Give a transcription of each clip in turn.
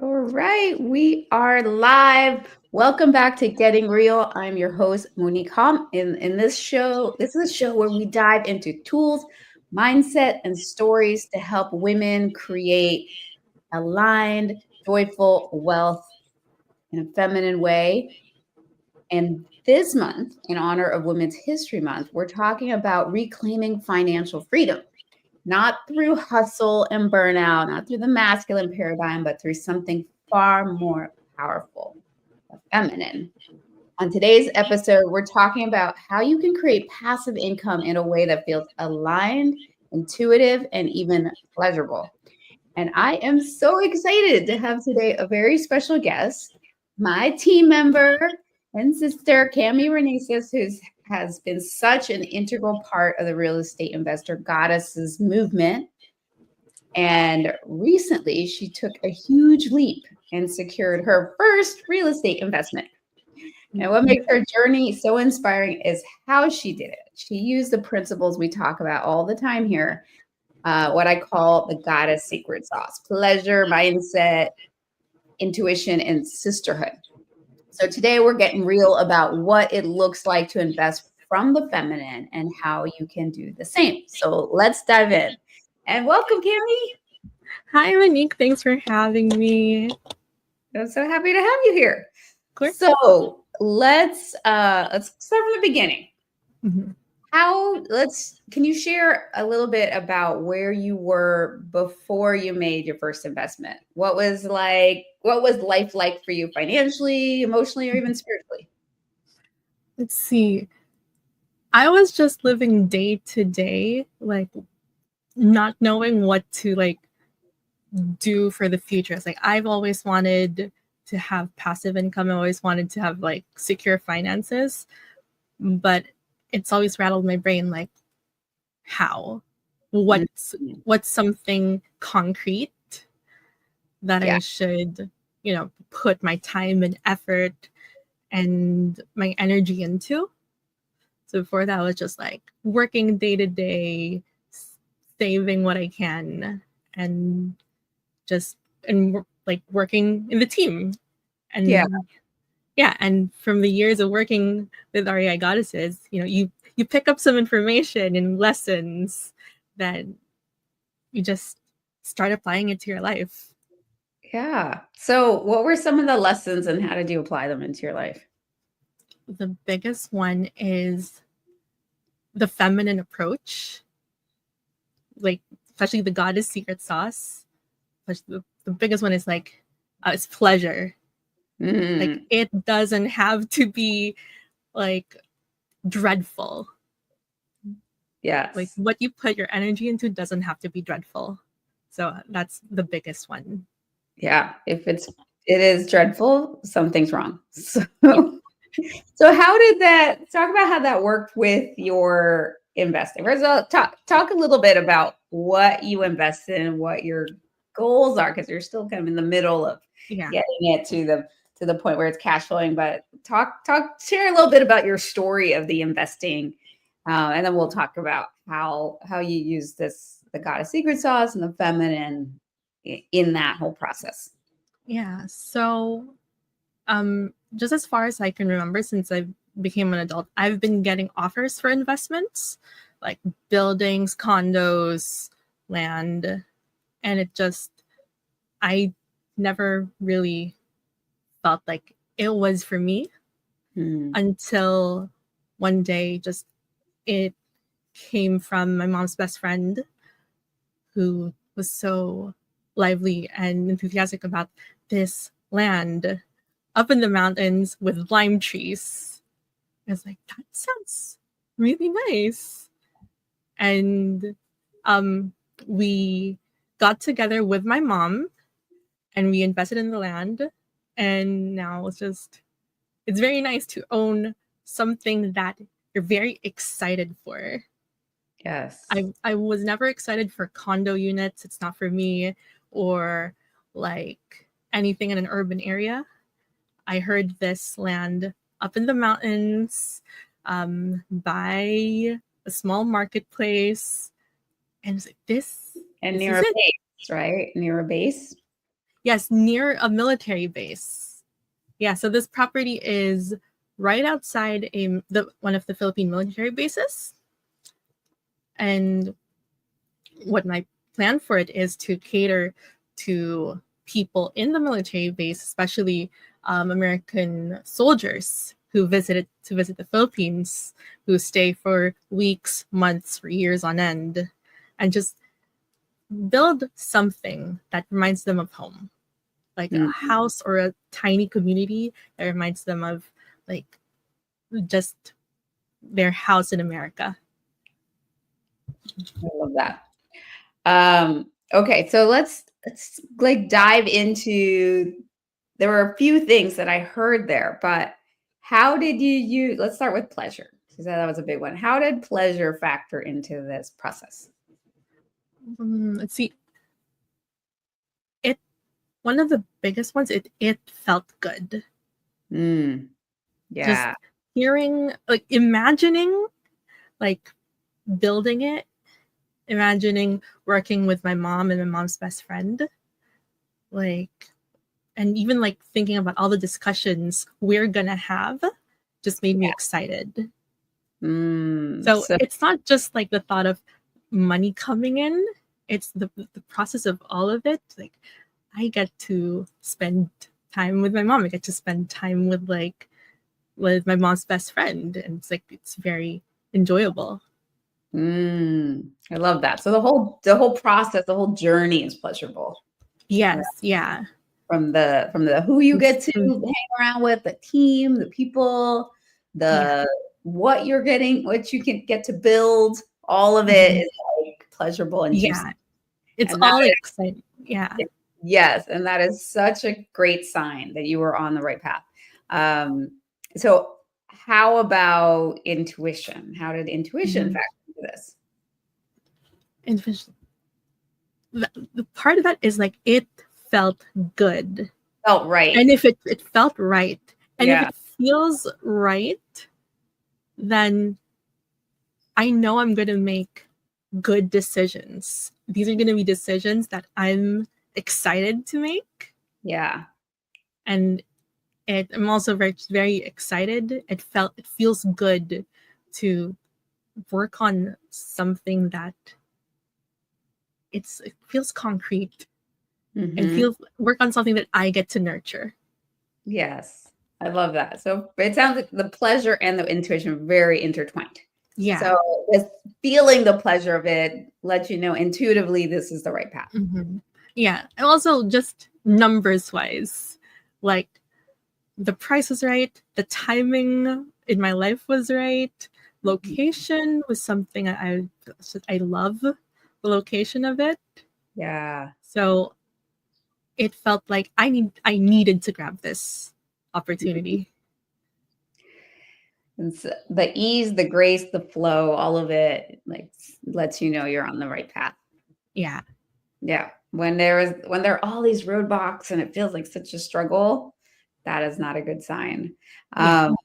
All right, we are live. Welcome back to Getting Real. I'm your host, Monique Hom. In this is a show where we dive into tools, mindset, and stories to help women create aligned, joyful wealth in a feminine way. And this month, in honor of Women's History Month, we're talking about reclaiming financial freedom, not through hustle and burnout, not through the masculine paradigm, but through something far more powerful, the feminine. On today's episode, we're talking about how you can create passive income in a way that feels aligned, intuitive, and even pleasurable. And I am so excited to have today a very special guest, my team member and sister, Cammy Renesis, who has been such an integral part of the real estate investor goddesses movement. And recently, she took a huge leap and secured her first real estate investment. And what makes her journey so inspiring is how she did it. She used the principles we talk about all the time here, what I call the goddess secret sauce: pleasure, mindset, intuition, and sisterhood. So today we're getting real about what it looks like to invest from the feminine and how you can do the same. So let's dive in. And welcome, Cammy. Hi, Monique. Thanks for having me. I'm so happy to have you here. Of course. So let's start from the beginning. Mm-hmm. Can you share a little bit about where you were before you made your first investment? What was life like for you financially, emotionally, or even spiritually? Let's see. I was just living day to day, like not knowing what to do for the future. It's like I've always wanted to have passive income. I always wanted to have secure finances, but it's always rattled my brain like how? What's something concrete that I should, put my time and effort and my energy into. So before that, I was just working day to day, saving what I can, and working in the team. And and from the years of working with REI Goddesses, you pick up some information and lessons that you just start applying it to your life. Yeah. So what were some of the lessons and how did you apply them into your life? The biggest one is the feminine approach, especially the goddess secret sauce. The biggest one is it's pleasure. It doesn't have to be dreadful. Yes. What you put your energy into doesn't have to be dreadful. So that's the biggest one. Yeah. If it is dreadful, something's wrong. So how did talk about how that worked with your investing? First of all, talk a little bit about what you invest in and what your goals are, because you're still kind of in the middle of getting it to the point where it's cash flowing. But share a little bit about your story of the investing, and then we'll talk about how you use the goddess secret sauce and the feminine in that whole process. Yeah. So, just as far as I can remember, since I became an adult, I've been getting offers for investments, like buildings, condos, land, and I never really felt like it was for me until one day, it came from my mom's best friend, who was so lively and enthusiastic about this land up in the mountains with lime trees. I was like, that sounds really nice. And we got together with my mom and we invested in the land. And now it's very nice to own something that you're very excited for. Yes. I was never excited for condo units. It's not for me, or anything in an urban area. I heard this land up in the mountains, by a small marketplace, and it's like this. And near a base, right? Near a base. Yes, near a military base. Yeah, so this property is right outside one of the Philippine military bases. And what my plan for it is to cater to people in the military base, especially American soldiers who visit the Philippines, who stay for weeks, months, or years on end, and just build something that reminds them of home, like a Mhm. house or a tiny community that reminds them of like just their house in America. I love that. Okay, so let's like dive into. There were a few things that I heard there, but how did you use? Let's start with pleasure, because that was a big one. How did pleasure factor into this process? Let's see. It One of the biggest ones. It felt good. Mm, Just yeah, hearing, like, imagining, like, building it, imagining working with my mom and my mom's best friend, like, and even like thinking about all the discussions we're gonna have just made me yeah. excited. So So it's not just like the thought of money coming in, it's the process of all of it. Like, I get to spend time with my mom. I get to spend time with my mom's best friend, and it's very enjoyable. I love that. So the whole process, the whole journey is pleasurable. Yes, yeah. From the who you get to Mm, hang around with, the team, the people, yeah. the what you're getting, what you can get to build, all of it Mhm. is like pleasurable and juicy. Yeah. It's And that all exciting. Yeah. is, yes, and that is such a great sign that you were on the right path. Um, so how about intuition? How did intuition Mhm. factor into this? And the part of that is like it felt good. Felt right. And if it felt right, and if Yeah. it feels right, then I know I'm going to make good decisions. These are going to be decisions that I'm excited to make. Yeah. And I'm also very, very excited. It feels good to work on something that it feels concrete and Hmm. feels work on something that I get to nurture. Yes, I love that. So it sounds like the pleasure and the intuition are very intertwined. Yeah. So just feeling the pleasure of it lets you know intuitively this is the right path. Hmm. Yeah. And also just numbers wise, like the price was right, the timing in my life was right, location was something I love the location of it. Yeah. So it felt like I needed to grab this opportunity. It's the ease, the grace, the flow, all of it like lets you know you're on the right path. Yeah. Yeah. When there are all these roadblocks and it feels like such a struggle, that is not a good sign. Yeah. Um,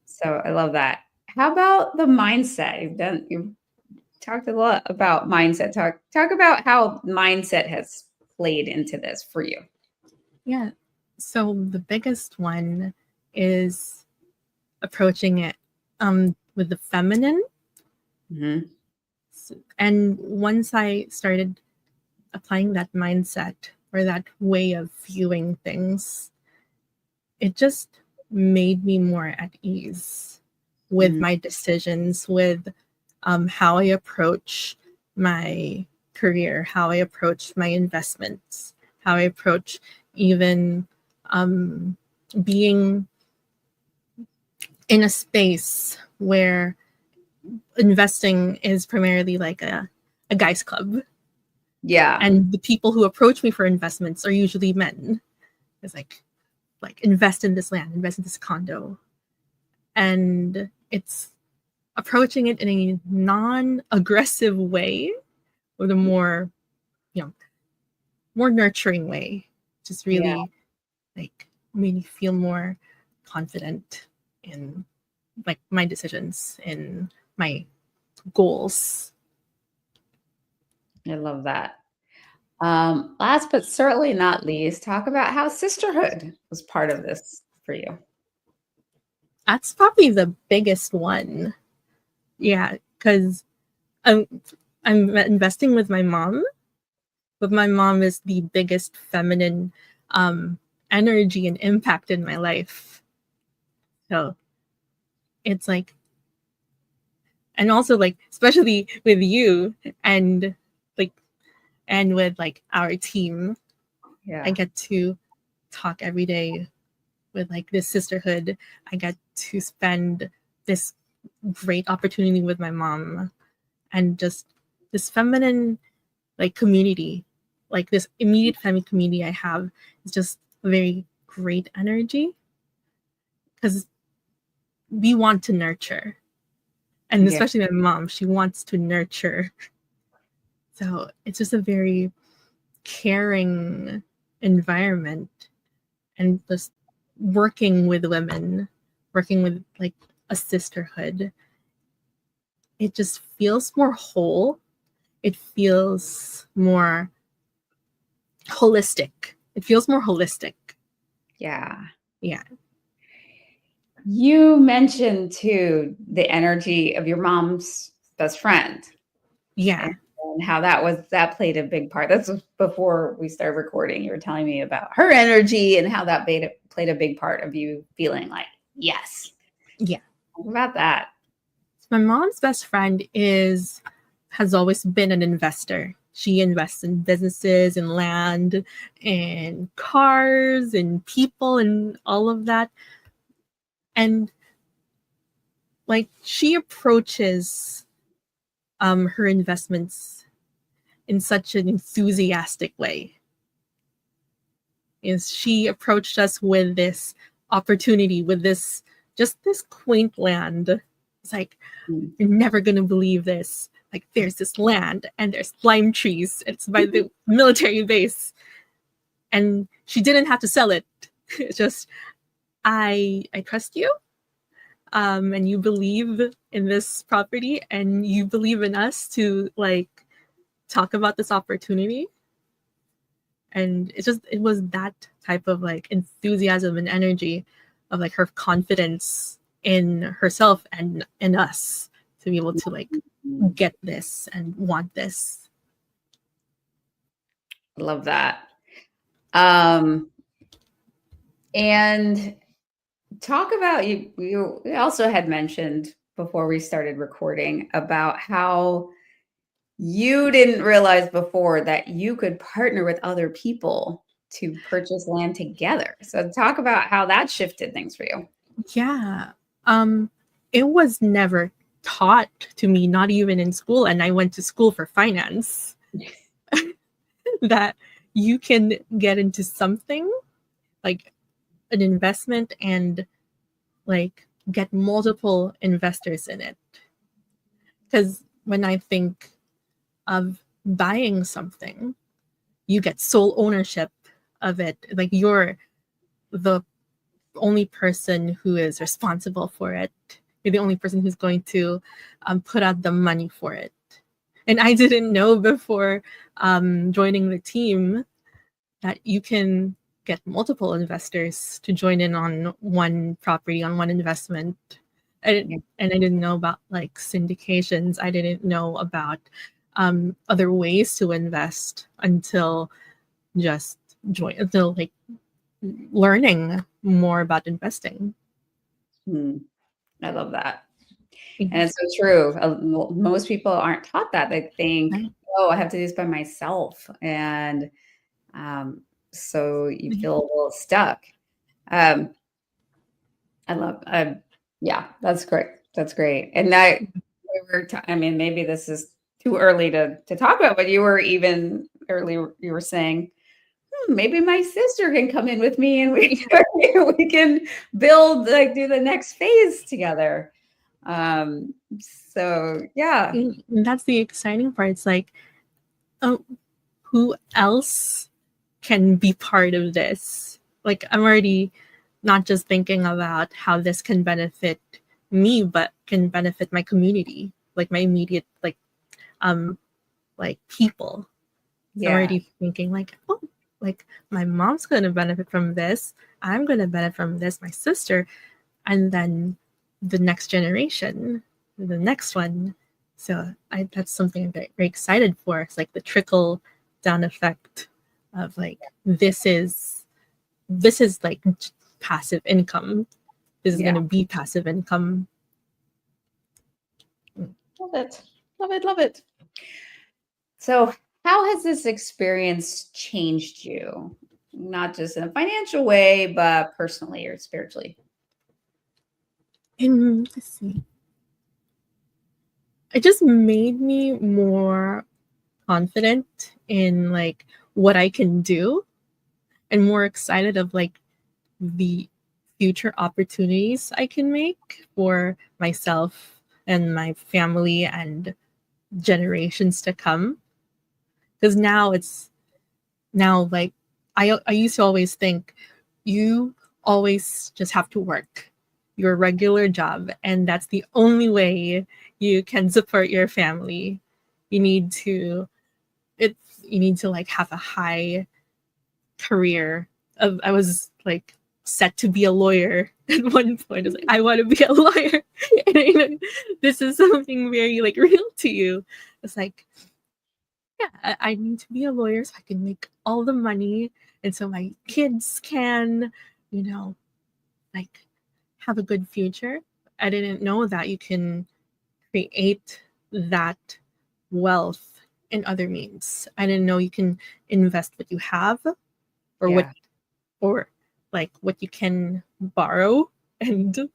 so I love that. How about the mindset? You've talked a lot about mindset. Talk about how mindset has played into this for you. Yeah. So the biggest one is approaching it with the feminine. Mhm. And once I started applying that mindset or that way of viewing things, it just made me more at ease with Mhm. my decisions, with how I approach my career, how I approach my investments, how I approach even um, being in a space where investing is primarily like a guy's club. Yeah. And the people who approach me for investments are usually men. It's like invest in this land, invest in this condo. And it's approaching it in a non-aggressive way, with a you know, more nurturing way. Just Yeah. really like made me feel more confident in like my decisions, in my goals. I love that. Last but certainly not least, talk about how sisterhood was part of this for you. That's probably the biggest one. Yeah, because I'm investing with my mom, but my mom is the biggest feminine energy and impact in my life. So it's like, and also like, especially with you and like, and with like our team, I Yeah. get to talk every day with like this sisterhood. I get to spend this great opportunity with my mom and just this feminine like community, like this immediate family community I have is just a very great energy because we want to nurture. And Yeah. especially my mom, she wants to nurture. So it's just a very caring environment and just working with women, working with like a sisterhood. It just feels more whole. It feels more holistic. It feels more holistic. Yeah. Yeah. You mentioned too the energy of your mom's best friend Yeah. and how that played a big part. That's before we started recording. You were telling me about her energy and how that played a big part of you feeling like, yes. Yeah. Talk about that. My mom's best friend has always been an investor. She invests in businesses and land and cars and people and all of that. And like she approaches her investments in such an enthusiastic way. Is she approached us with this opportunity, with this just this quaint land. It's like, Mm. you're never gonna believe this. Like there's this land and there's lime trees. It's by the military base. And she didn't have to sell it. It's just I trust you. And you believe in this property and you believe in us to like talk about this opportunity. And it was that type of like enthusiasm and energy of like her confidence in herself and in us to be able to like get this and want this. Love that. And talk about you also had mentioned before we started recording about how you didn't realize before that you could partner with other people to purchase land together. So talk about how that shifted things for you. Yeah. It was never taught to me, not even in school, and I went to school for finance, that you can get into something like an investment and like get multiple investors in it. Because when I think of buying something, you get sole ownership of it. Like you're the only person who is responsible for it. You're the only person who's going to put out the money for it. And I didn't know before joining the team that you can get multiple investors to join in on one property, on one investment. And I didn't know about like syndications. I didn't know about other ways to invest until like learning more about investing. I love that. And Mhm. it's so true. Most people aren't taught that. They think, Right. oh, I have to do this by myself. And so you feel a little stuck. Um, yeah, that's great. That's great. And I mean, maybe this is too early to talk about, but you were even earlier, you were saying, maybe my sister can come in with me and we can build, like do the next phase together. So yeah. And that's the exciting part. It's like, oh, who else can be part of this? Like, I'm already not just thinking about how this can benefit me, but can benefit my community, like my immediate, like people. So already thinking like, oh, like my mom's going to benefit from this. I'm going to benefit from this, my sister, and then the next generation, the next one. So that's something I'm very excited for. It's like the trickle down effect of like, this is like passive income. This is going to be passive income. Love it. Love it. Love it. So how has this experience changed you? Not just in a financial way, but personally or spiritually? And let's see. It just made me more confident in like what I can do and more excited of like the future opportunities I can make for myself and my family and generations to come. Because now like I used to always think you always just have to work your regular job and that's the only way you can support your family. You need to like have a high career. I was like set to be a lawyer at one point. I was like, I want to be a lawyer. And this is something very like real to you. It's like, yeah, I need to be a lawyer so I can make all the money and so my kids can, like have a good future. I didn't know that you can create that wealth in other means. I didn't know you can invest what you have or or like what you can borrow and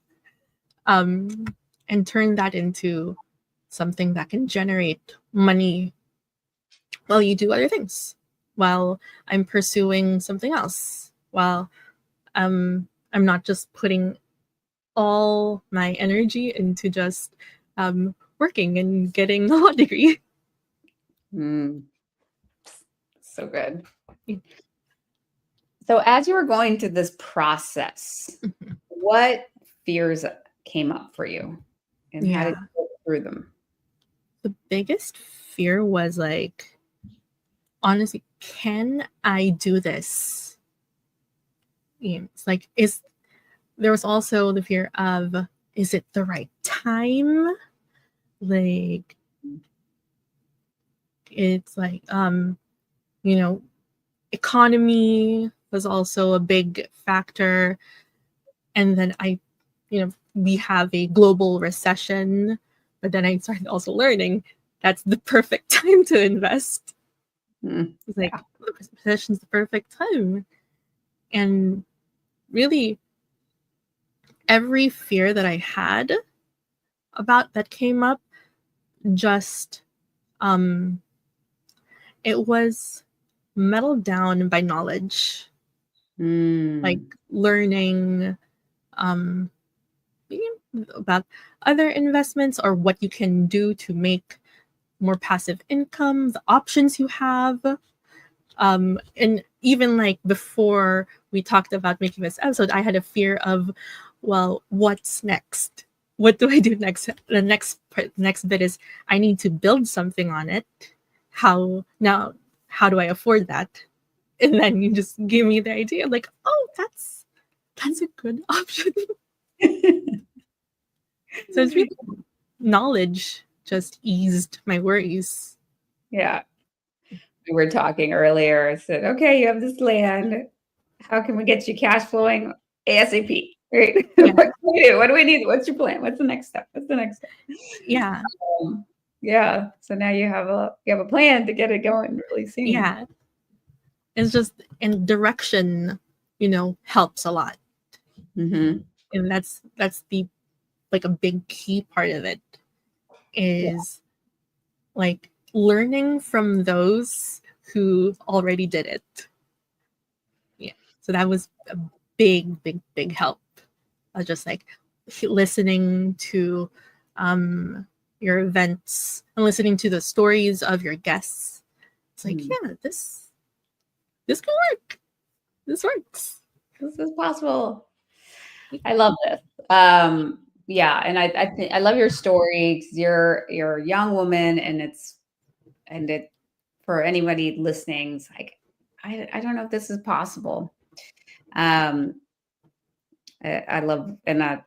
turn that into something that can generate money while you do other things, while I'm pursuing something else, while I'm not just putting all my energy into just working and getting a law degree. So good. So as you were going through this process, what fears came up for you and how did you go through them? The biggest fear was like, honestly, can I do this? It's like, there was also the fear of, is it the right time? Like, it's like, economy was also a big factor. And then we have a global recession, but then I started also learning that's the perfect time to invest. It's like, the recession's the perfect time. And really, every fear that I had about that came up, just it was meddled down by knowledge, like learning about other investments or what you can do to make more passive income, the options you have. And even like before we talked about making this episode, I had a fear of, well, what's next? What do I do next? The next bit is I need to build something on it. How do I afford that? And then you just give me the idea, like, oh, that's a good option. So it's really knowledge just eased my worries. Yeah. We were talking earlier. I said, okay, you have this land. How can we get you cash flowing ASAP? Right? Yeah. What can we do? What do we need? What's your plan? What's the next step? Yeah. Yeah. So now you have a plan to get it going really soon. Yeah. It's just, and direction, helps a lot. And that's the like a big key part of it is like learning from those who already did it. Yeah. So that was a big help. Just like listening to your events and listening to the stories of your guests. It's like, yeah, this can work. This works. This is possible. I love this. Yeah, and I love your story because you're a young woman, and it for anybody listening, it's like, I don't know if this is possible. I love, and I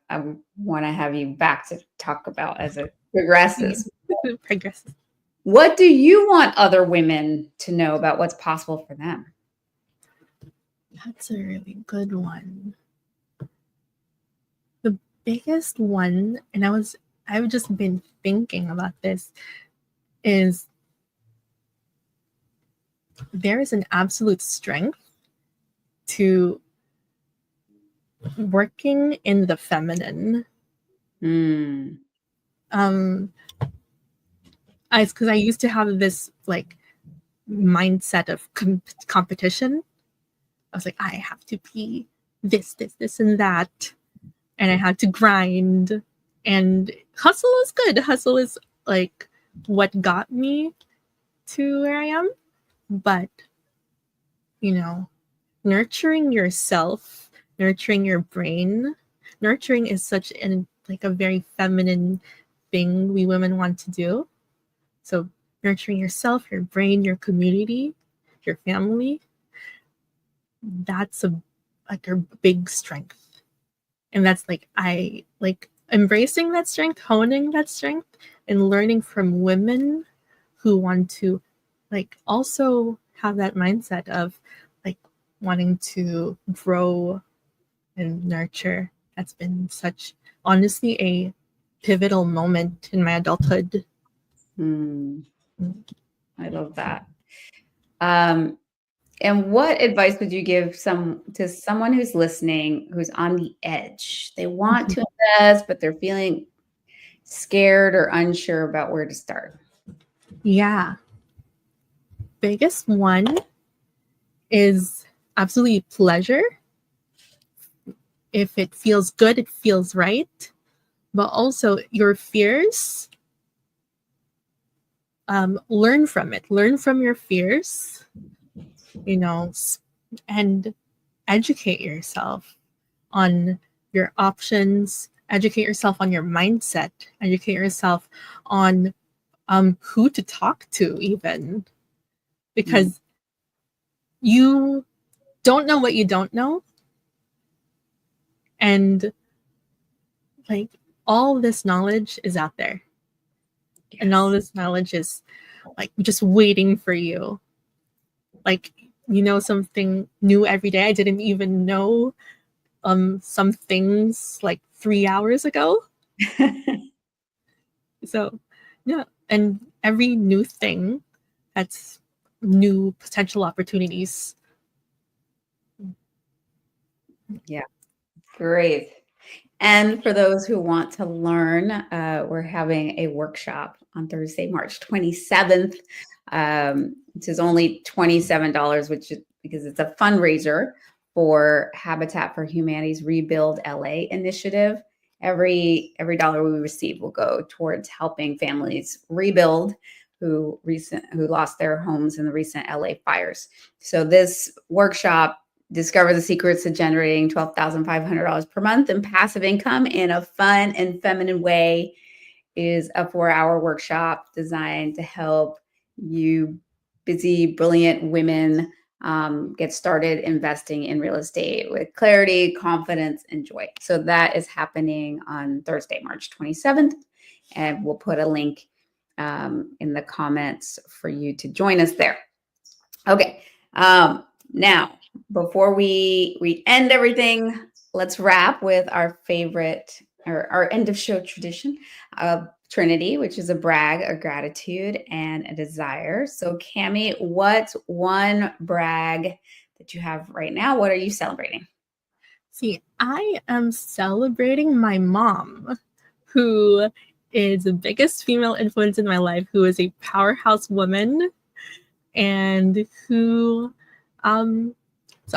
want to have you back to talk about as it progresses. Progress. What do you want other women to know about what's possible for them? That's a really good one. The biggest one, and I've just been thinking about this, is there is an absolute strength to working in the feminine. Because I used to have this like mindset of competition. I was like, I have to be this, and that, and I had to grind. And hustle is good. Hustle is like what got me to where I am. But, nurturing yourself, nurturing your brain, nurturing is such a very feminine thing we women want to do. So nurturing yourself, your brain, your community, your family, that's a big strength. And that's I embracing that strength, honing that strength, and learning from women who want to also have that mindset of wanting to grow and nurture. That's been honestly a pivotal moment in my adulthood. I love that. And what advice would you give to someone who's listening, who's on the edge? They want to invest, but they're feeling scared or unsure about where to start. Yeah. Biggest one is absolutely pleasure. If it feels good, it feels right. But also your fears, learn from it. Learn from your fears, and educate yourself on your options, educate yourself on your mindset, educate yourself on who to talk to even. Because you don't know what you don't know. And all this knowledge is out there. Yes. And all this knowledge is just waiting for you. Something new every day. I didn't even know some things 3 hours ago. So yeah, and every new thing, that's new potential opportunities. Yeah, great. And for those who want to learn, we're having a workshop on Thursday, March 27th. Which is only $27, which is because it's a fundraiser for Habitat for Humanity's Rebuild LA initiative. Every dollar we receive will go towards helping families rebuild who lost their homes in the recent LA fires. So this workshop, Discover the Secrets to Generating $12,500 per month in passive income in a fun and feminine way, is a 4-hour workshop designed to help you busy, brilliant women get started investing in real estate with clarity, confidence, and joy. So that is happening on Thursday, March 27th. And we'll put a link in the comments for you to join us there. Okay. Now, before we end everything, let's wrap with our favorite, or our end of show tradition of Trinity, which is a brag, a gratitude, and a desire. So Cammy, what's one brag that you have right now? What are you celebrating? See, I am celebrating my mom, who is the biggest female influence in my life, who is a powerhouse woman, and who is an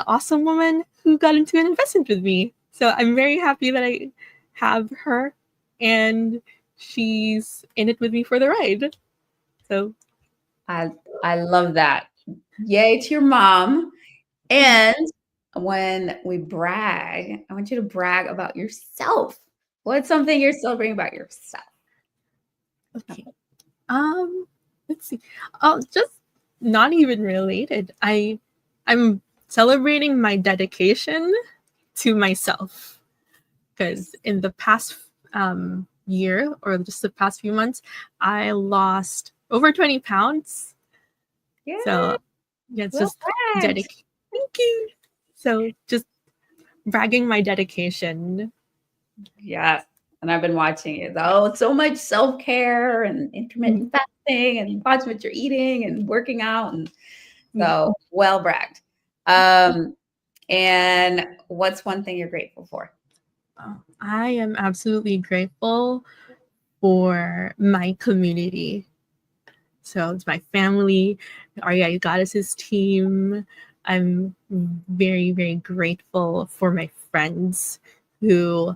awesome woman who got into an investment with me. So I'm very happy that I have her, and she's in it with me for the ride. So I love that. Yay to your mom. And when we brag, I want you to brag about yourself. What's something you're celebrating about yourself? Okay. Let's see. Oh, just not even related. I'm celebrating my dedication to myself, because in the past year, or just the past few months, I lost over 20 pounds. Yeah. So yeah, it's Well just dedication. Thank you. So just bragging my dedication. Yes. And I've been watching it. Oh, so much self-care and intermittent fasting and watching what you're eating and working out. And so well bragged. And what's one thing you're grateful for? I am absolutely grateful for my community. So it's my family, REI Goddesses team. I'm very, very grateful for my friends who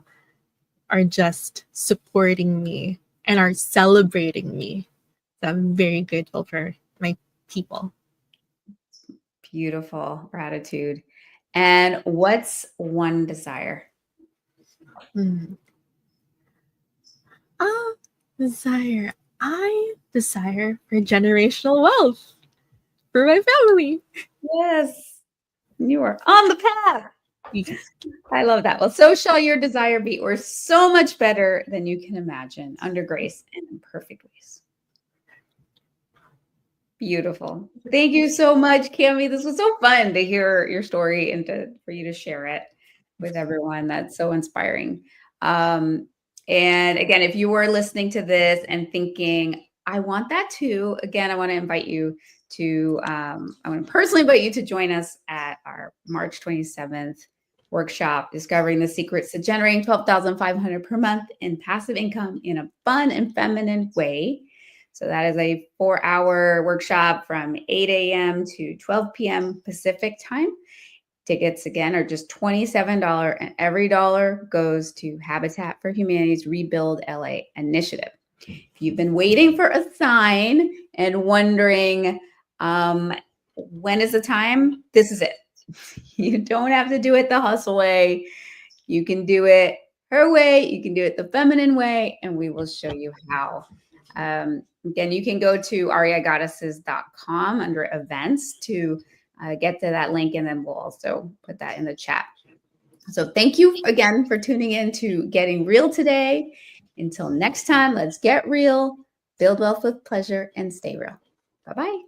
are just supporting me and are celebrating me. So I'm very grateful for my people. Beautiful gratitude. And what's one desire? Desire. I desire for generational wealth for my family. Yes. You are on the path. Yes. I love that. Well, so shall your desire be, or so much better than you can imagine, under grace and in perfect ways. Beautiful. Thank you so much, Cammy. This was so fun to hear your story and for you to share it with everyone. That's so inspiring. And again, if you were listening to this and thinking, I want that too, again, I want to invite you to, I want to personally invite you to join us at our March 27th workshop, Discovering the Secrets to Generating $12,500 per month in passive income in a fun and feminine way. So that is a 4-hour workshop from 8 a.m. to 12 p.m. Pacific time. Tickets, again, are just $27, and every dollar goes to Habitat for Humanity's Rebuild LA initiative. If you've been waiting for a sign and wondering, when is the time? This is it. You don't have to do it the hustle way. You can do it her way. You can do it the feminine way, and we will show you how. Again, you can go to reigoddesses.com under events to get to that link, and then we'll also put that in the chat. So thank you again for tuning in to Getting Real today. Until next time, let's get real, build wealth with pleasure, and stay real. Bye-bye.